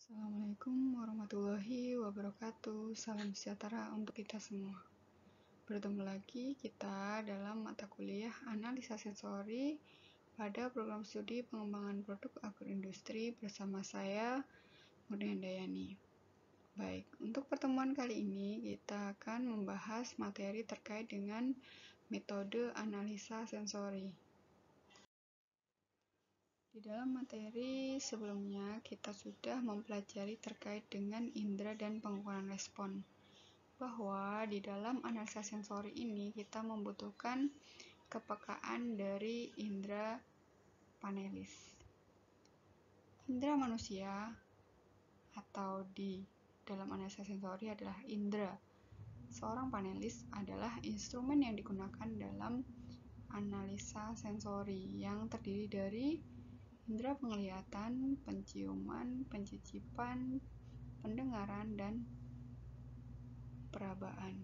Assalamualaikum warahmatullahi wabarakatuh. Salam sejahtera untuk kita semua. Bertemu lagi kita dalam mata kuliah analisa sensori pada program studi pengembangan produk agroindustri bersama saya, Murni Handayani. Baik, untuk pertemuan kali ini kita akan membahas materi terkait dengan metode analisa sensori. Di dalam materi sebelumnya, kita sudah mempelajari terkait dengan indera dan pengukuran respon. Bahwa di dalam analisa sensori ini, kita membutuhkan kepekaan dari indera panelis. Indera manusia atau di dalam analisa sensori adalah indera. Seorang panelis adalah instrumen yang digunakan dalam analisa sensori yang terdiri dari indera penglihatan, penciuman, pencicipan, pendengaran, dan perabaan.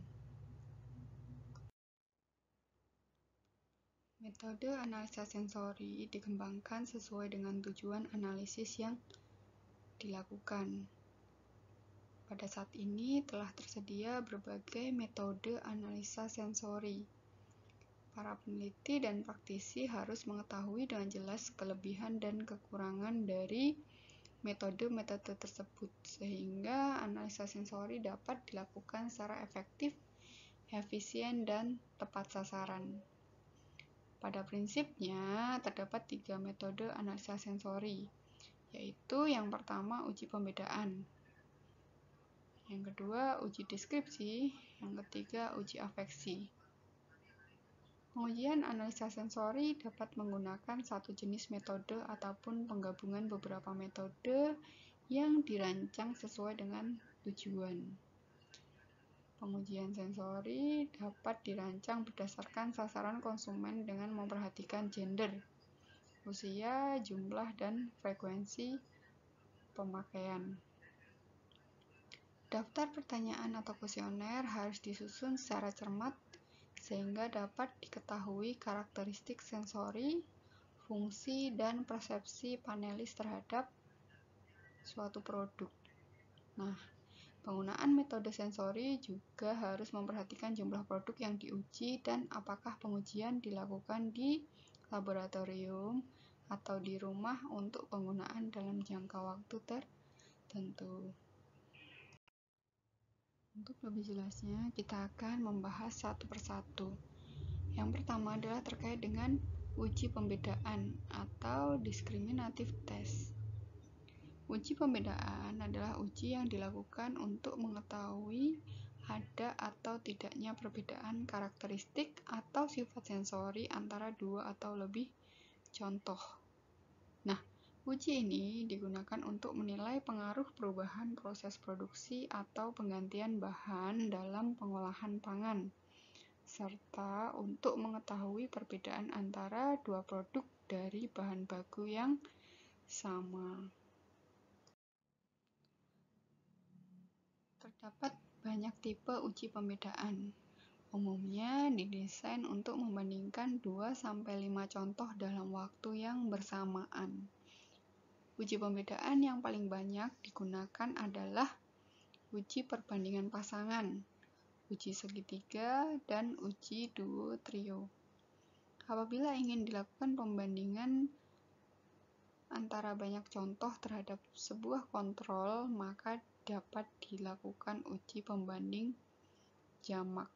Metode analisa sensori dikembangkan sesuai dengan tujuan analisis yang dilakukan. Pada saat ini telah tersedia berbagai metode analisa sensori. Para peneliti dan praktisi harus mengetahui dengan jelas kelebihan dan kekurangan dari metode-metode tersebut, sehingga analisa sensori dapat dilakukan secara efektif, efisien, dan tepat sasaran. Pada prinsipnya, terdapat 3 metode analisa sensori, yaitu yang pertama uji pembedaan, yang kedua uji deskripsi, yang ketiga uji afeksi. Pengujian analisa sensori dapat menggunakan satu jenis metode ataupun penggabungan beberapa metode yang dirancang sesuai dengan tujuan. Pengujian sensori dapat dirancang berdasarkan sasaran konsumen dengan memperhatikan gender, usia, jumlah, dan frekuensi pemakaian. Daftar pertanyaan atau kuesioner harus disusun secara cermat sehingga dapat diketahui karakteristik sensori, fungsi, dan persepsi panelis terhadap suatu produk. Nah, penggunaan metode sensori juga harus memperhatikan jumlah produk yang diuji dan apakah pengujian dilakukan di laboratorium atau di rumah untuk penggunaan dalam jangka waktu tertentu. Untuk lebih jelasnya, kita akan membahas satu persatu. Yang pertama adalah terkait dengan uji pembedaan atau discriminative test. Uji pembedaan adalah uji yang dilakukan untuk mengetahui ada atau tidaknya perbedaan karakteristik atau sifat sensori antara dua atau lebih contoh. Nah, uji ini digunakan untuk menilai pengaruh perubahan proses produksi atau penggantian bahan dalam pengolahan pangan, serta untuk mengetahui perbedaan antara dua produk dari bahan baku yang sama. Terdapat banyak tipe uji pembedaan. Umumnya didesain untuk membandingkan 2-5 contoh dalam waktu yang bersamaan. Uji pembedaan yang paling banyak digunakan adalah uji perbandingan pasangan, uji segitiga, dan uji duo trio. Apabila ingin dilakukan pembandingan antara banyak contoh terhadap sebuah kontrol, maka dapat dilakukan uji pembanding jamak.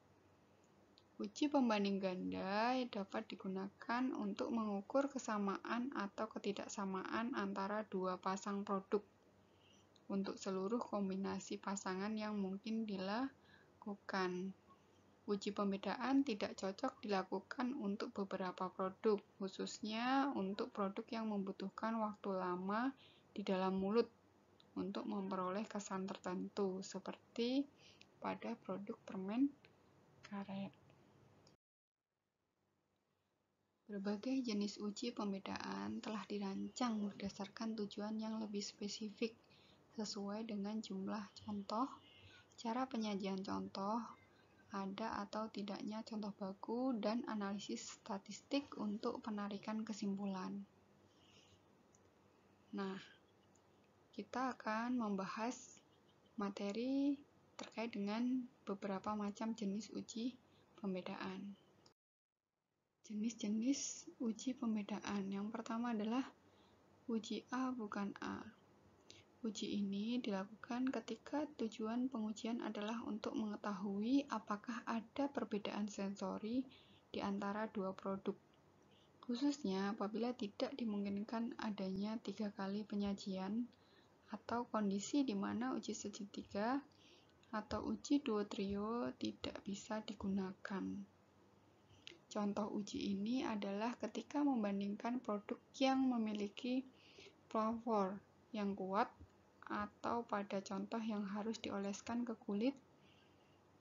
Uji pembanding ganda dapat digunakan untuk mengukur kesamaan atau ketidaksamaan antara dua pasang produk untuk seluruh kombinasi pasangan yang mungkin dilakukan. Uji pembedaan tidak cocok dilakukan untuk beberapa produk, khususnya untuk produk yang membutuhkan waktu lama di dalam mulut untuk memperoleh kesan tertentu, seperti pada produk permen karet. Berbagai jenis uji pembedaan telah dirancang berdasarkan tujuan yang lebih spesifik sesuai dengan jumlah contoh, cara penyajian contoh, ada atau tidaknya contoh baku, dan analisis statistik untuk penarikan kesimpulan. Nah, kita akan membahas materi terkait dengan beberapa macam jenis uji pembedaan. Jenis-jenis uji pembedaan. Yang pertama adalah uji A bukan A. Uji ini dilakukan ketika tujuan pengujian adalah untuk mengetahui apakah ada perbedaan sensori di antara dua produk. Khususnya apabila tidak dimungkinkan adanya 3 kali penyajian atau kondisi di mana uji segitiga atau uji duo trio tidak bisa digunakan. Contoh uji ini adalah ketika membandingkan produk yang memiliki flavor yang kuat atau pada contoh yang harus dioleskan ke kulit.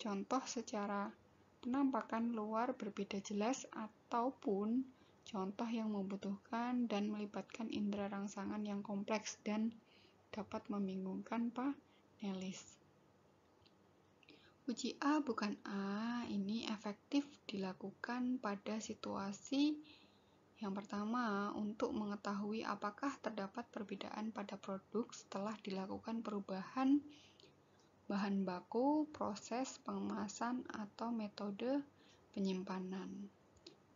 Contoh secara penampakan luar berbeda jelas ataupun contoh yang membutuhkan dan melibatkan indera rangsangan yang kompleks dan dapat membingungkan panelis. Uji A bukan A ini efektif dilakukan pada situasi yang pertama untuk mengetahui apakah terdapat perbedaan pada produk setelah dilakukan perubahan bahan baku, proses pengemasan, atau metode penyimpanan.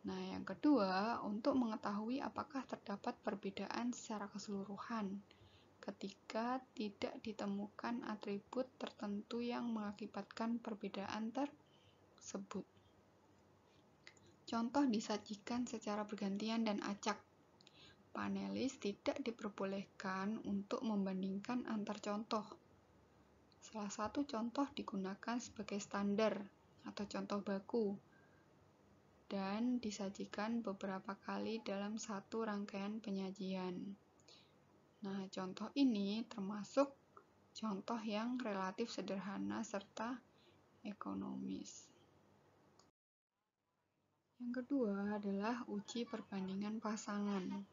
Nah, yang kedua untuk mengetahui apakah terdapat perbedaan secara keseluruhan ketika tidak ditemukan atribut tertentu yang mengakibatkan perbedaan tersebut. Contoh disajikan secara bergantian dan acak. Panelis tidak diperbolehkan untuk membandingkan antar contoh. Salah satu contoh digunakan sebagai standar atau contoh baku dan disajikan beberapa kali dalam satu rangkaian penyajian. Nah, contoh ini termasuk contoh yang relatif sederhana serta ekonomis. Yang kedua adalah uji perbandingan pasangan.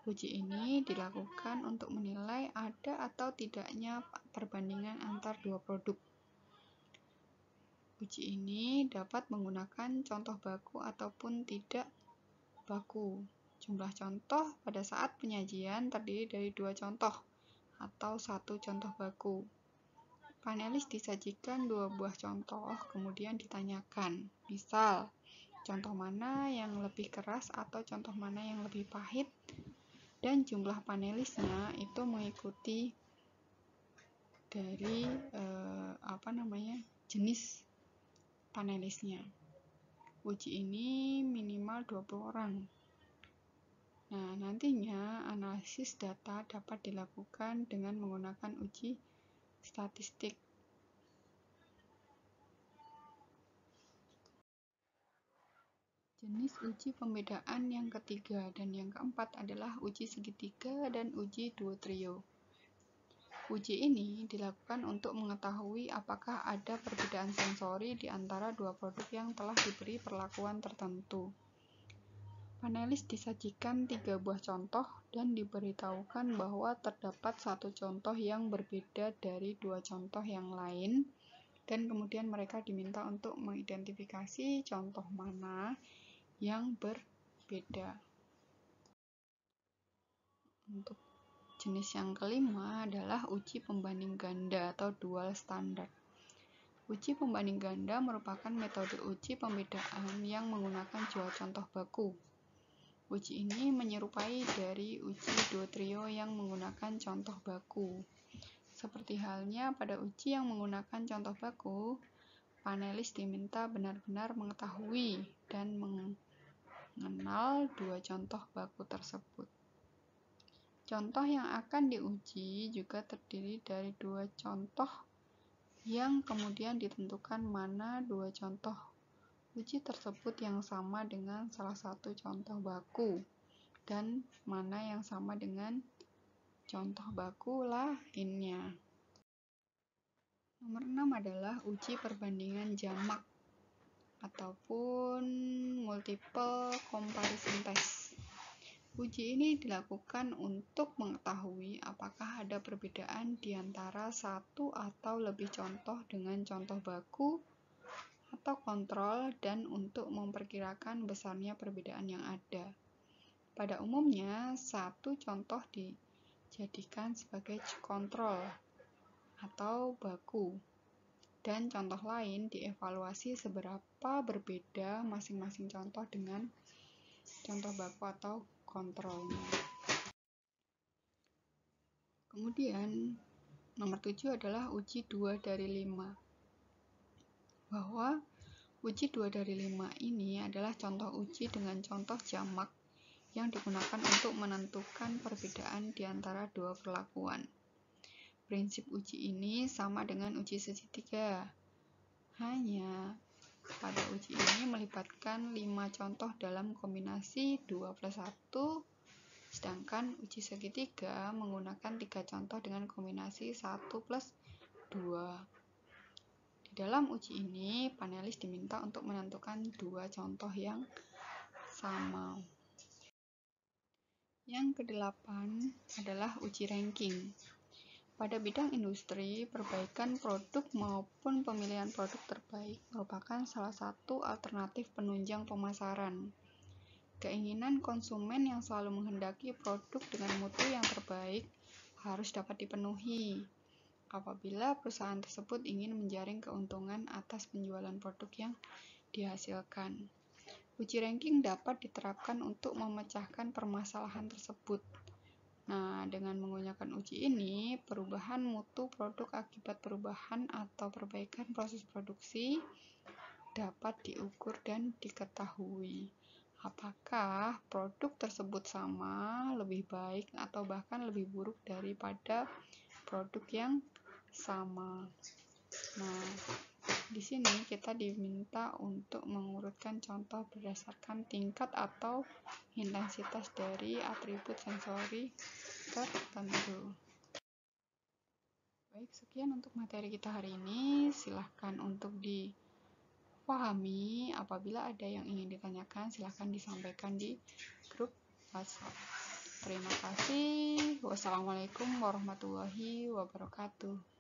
Uji ini dilakukan untuk menilai ada atau tidaknya perbandingan antar dua produk. Uji ini dapat menggunakan contoh baku ataupun tidak baku. Jumlah contoh pada saat penyajian terdiri dari 2 contoh atau 1 contoh baku. Panelis disajikan 2 buah contoh, kemudian ditanyakan, misal, contoh mana yang lebih keras atau contoh mana yang lebih pahit, dan jumlah panelisnya itu mengikuti dari jenis panelisnya. Uji ini minimal 20 orang. Nah, nantinya analisis data dapat dilakukan dengan menggunakan uji statistik. Jenis uji pembedaan yang ketiga dan yang keempat adalah uji segitiga dan uji duo trio. Uji ini dilakukan untuk mengetahui apakah ada perbedaan sensori di antara dua produk yang telah diberi perlakuan tertentu. Panelis disajikan 3 buah contoh dan diberitahukan bahwa terdapat 1 contoh yang berbeda dari 2 contoh yang lain, dan kemudian mereka diminta untuk mengidentifikasi contoh mana yang berbeda. Untuk jenis yang kelima adalah uji pembanding ganda atau dual standard. Uji pembanding ganda merupakan metode uji pembedaan yang menggunakan 2 contoh baku. Uji ini menyerupai dari uji duo trio yang menggunakan contoh baku. Seperti halnya pada uji yang menggunakan contoh baku, panelis diminta benar-benar mengetahui dan mengenal 2 contoh baku tersebut. Contoh yang akan diuji juga terdiri dari 2 contoh yang kemudian ditentukan mana 2 contoh uji tersebut yang sama dengan salah satu contoh baku dan mana yang sama dengan contoh baku lainnya. Nomor 6 adalah uji perbandingan jamak ataupun multiple comparison test. Uji ini dilakukan untuk mengetahui apakah ada perbedaan di antara satu atau lebih contoh dengan contoh baku atau kontrol dan untuk memperkirakan besarnya perbedaan yang ada. Pada umumnya, 1 contoh jadikan sebagai kontrol atau baku. Dan contoh lain dievaluasi seberapa berbeda masing-masing contoh dengan contoh baku atau kontrolnya. Kemudian nomor 7 adalah uji 2 dari 5. Bahwa uji 2 dari 5 ini adalah contoh uji dengan contoh jamak yang digunakan untuk menentukan perbedaan di antara dua perlakuan. Prinsip uji ini sama dengan uji segitiga. Hanya pada uji ini melibatkan 5 contoh dalam kombinasi 2 plus 1, sedangkan uji segitiga menggunakan 3 contoh dengan kombinasi 1 plus 2. Di dalam uji ini, panelis diminta untuk menentukan 2 contoh yang sama. Yang kedelapan adalah uji ranking. Pada bidang industri, perbaikan produk maupun pemilihan produk terbaik merupakan salah satu alternatif penunjang pemasaran. Keinginan konsumen yang selalu menghendaki produk dengan mutu yang terbaik harus dapat dipenuhi apabila perusahaan tersebut ingin menjaring keuntungan atas penjualan produk yang dihasilkan. Uji ranking dapat diterapkan untuk memecahkan permasalahan tersebut. Nah, dengan menggunakan uji ini, perubahan mutu produk akibat perubahan atau perbaikan proses produksi dapat diukur dan diketahui. Apakah produk tersebut sama, lebih baik, atau bahkan lebih buruk daripada produk yang sama. Nah, di sini kita diminta untuk mengurutkan contoh berdasarkan tingkat atau intensitas dari atribut sensori tertentu. Baik, sekian untuk materi kita hari ini. Silahkan untuk dipahami. Apabila ada yang ingin ditanyakan, silahkan disampaikan di grup WhatsApp. Terima kasih. Wassalamualaikum warahmatullahi wabarakatuh.